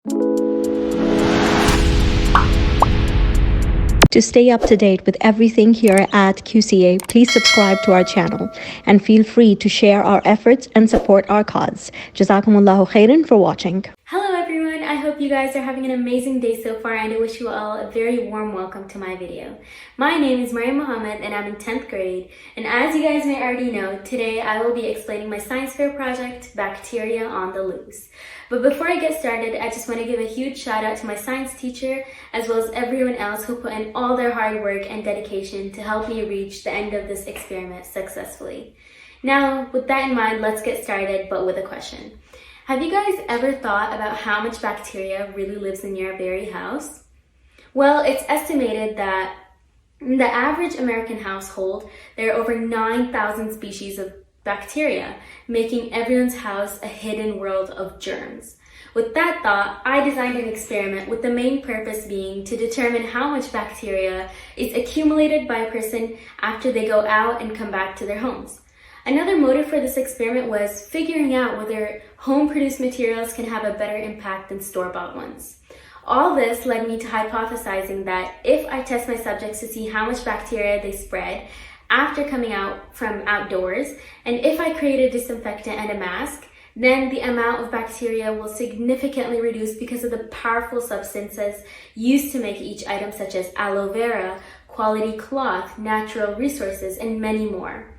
To stay up to date with everything here at QCA, please subscribe to our channel and feel free to share our efforts and support our cause. Jazakumullahu khairan for watching. Hello everyone, I hope you guys are having an amazing day so far, and I wish you all a very warm welcome to my video. My name is Maryam Muhammad and I'm in 10th grade, and as you guys may already know, today I will be explaining my science fair project, Bacteria on the Loose. But before I get started, I just want to give a huge shout out to my science teacher, as well as everyone else who put in all their hard work and dedication to help me reach the end of this experiment successfully. Now, with that in mind, let's get started, but with a question. Have you guys ever thought about how much bacteria really lives in your very house? Well, it's estimated that in the average American household, there are over 9,000 species of bacteria, making everyone's house a hidden world of germs. With that thought, I designed an experiment with the main purpose being to determine how much bacteria is accumulated by a person after they go out and come back to their homes. Another motive for this experiment was figuring out whether home-produced materials can have a better impact than store-bought ones. All this led me to hypothesizing that if I test my subjects to see how much bacteria they spread after coming out from outdoors, and if I create a disinfectant and a mask, then the amount of bacteria will significantly reduce because of the powerful substances used to make each item, such as aloe vera, quality cloth, natural resources, and many more.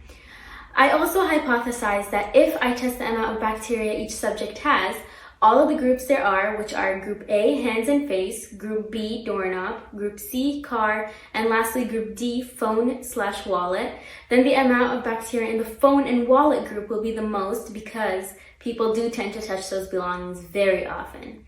I also hypothesized that if I test the amount of bacteria each subject has, all of the groups there are, which are Group A, hands and face, Group B, doorknob, Group C, car, and lastly Group D, phone/wallet, then the amount of bacteria in the phone and wallet group will be the most, because people do tend to touch those belongings very often.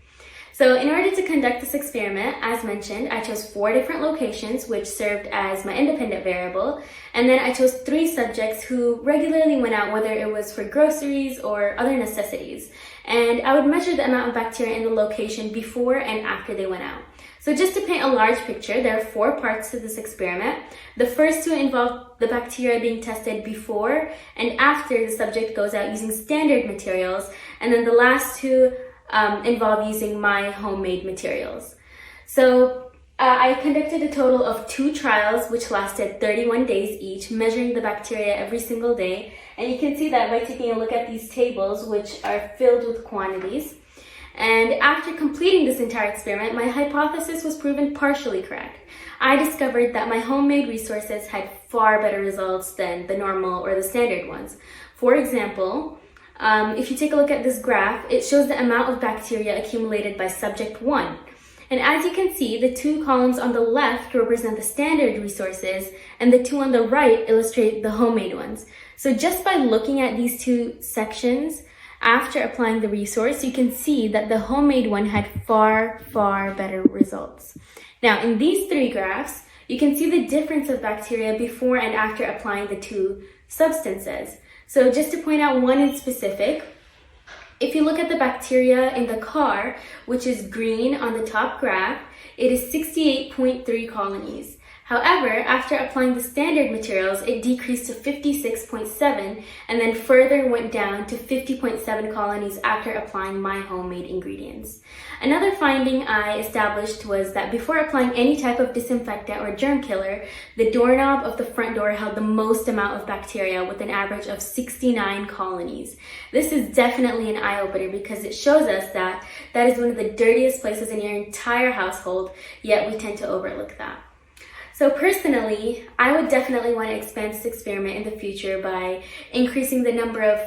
So in order to conduct this experiment, as mentioned, I chose 4 different locations which served as my independent variable, and then I chose 3 subjects who regularly went out, whether it was for groceries or other necessities. And I would measure the amount of bacteria in the location before and after they went out. So just to paint a large picture, there are 4 parts to this experiment. The first 2 involve the bacteria being tested before and after the subject goes out using standard materials, and then the last 2 involve using my homemade materials. So I conducted a total of 2 trials which lasted 31 days each, measuring the bacteria every single day. And you can see that by taking a look at these tables, which are filled with quantities. And after completing this entire experiment, my hypothesis was proven partially correct. I discovered that my homemade resources had far better results than the normal or the standard ones. For example, if you take a look at this graph, it shows the amount of bacteria accumulated by subject 1. And as you can see, the 2 columns on the left represent the standard resources, and the 2 on the right illustrate the homemade ones. So just by looking at these 2 sections, after applying the resource, you can see that the homemade one had far, far better results. Now, in these 3 graphs, you can see the difference of bacteria before and after applying the 2 substances. So just to point out one in specific, if you look at the bacteria in the car, which is green on the top graph, it is 68.3 colonies. However, after applying the standard materials, it decreased to 56.7 and then further went down to 50.7 colonies after applying my homemade ingredients. Another finding I established was that before applying any type of disinfectant or germ killer, the doorknob of the front door held the most amount of bacteria with an average of 69 colonies. This is definitely an eye-opener because it shows us that that is one of the dirtiest places in your entire household, yet we tend to overlook that. So personally, I would definitely want to expand this experiment in the future by increasing the number of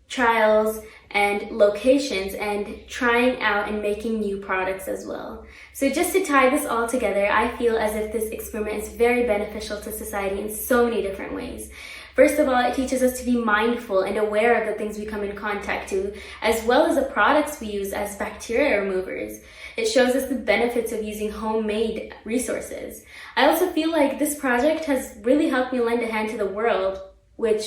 trials and locations and trying out and making new products as well. So just to tie this all together, I feel as if this experiment is very beneficial to society in so many different ways. First of all, it teaches us to be mindful and aware of the things we come in contact to, as well as the products we use as bacteria removers. It shows us the benefits of using homemade resources. I also feel like this project has really helped me lend a hand to the world, which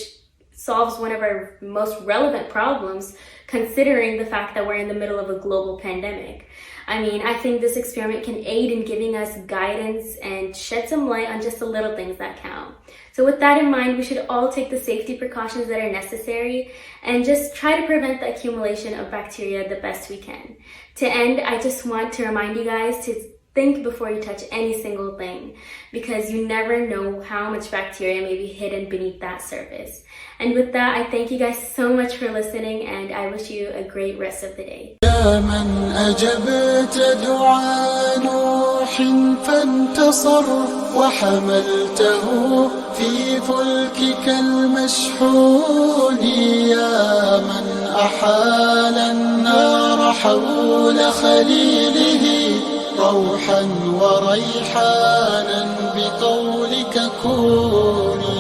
solves one of our most relevant problems, considering the fact that we're in the middle of a global pandemic. I mean, I think this experiment can aid in giving us guidance and shed some light on just the little things that count. So with that in mind, we should all take the safety precautions that are necessary and just try to prevent the accumulation of bacteria the best we can. To end, I just want to remind you guys to think before you touch any single thing, because you never know how much bacteria may be hidden beneath that surface. And with that, I thank you guys so much for listening, and I wish you a great rest of the day. يا من أجبت دعاء نوح فانتصر وحملته في فلكك المشحون، يا من أحال النار حول خليله روحا وريحانا بقولك كوني.